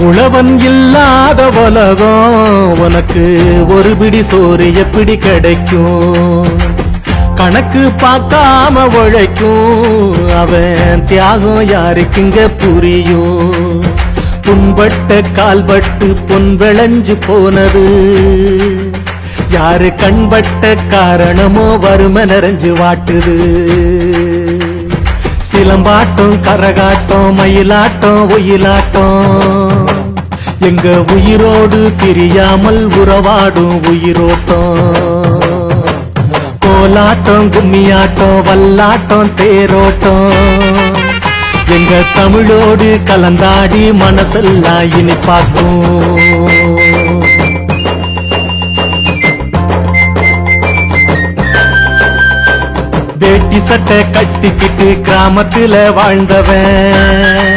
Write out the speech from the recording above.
உழவன் இல்லாத உலகம் உனக்கு ஒரு பிடி சோறு எப்படி கிடைக்கும்? கணக்கு பார்க்காம உழைக்கும் அவன் தியாகம் யாருக்குங்க புரியும்? புண்பட்ட கால்பட்டு பொன் விளைஞ்சு போனது யாரு கண்பட்ட காரணமோ வறுமை நிறைஞ்சு வாட்டுது. சிலம்பாட்டம் கரகாட்டம் மயிலாட்டம் ஒயிலாட்டம் எங்க உயிரோடு பிரியாமல் உறவாடும் உயிரோட்டம். கோலாட்டம் கும்மியாட்டம் வல்லாட்டம் தேரோட்டம் எங்க தமிழோடு கலந்தாடி மனசெல்லாம் இனிப்பாக்கும். வேட்டி சட்டை கட்டிக்கிட்டு கிராமத்துல வாழ்ந்தவன்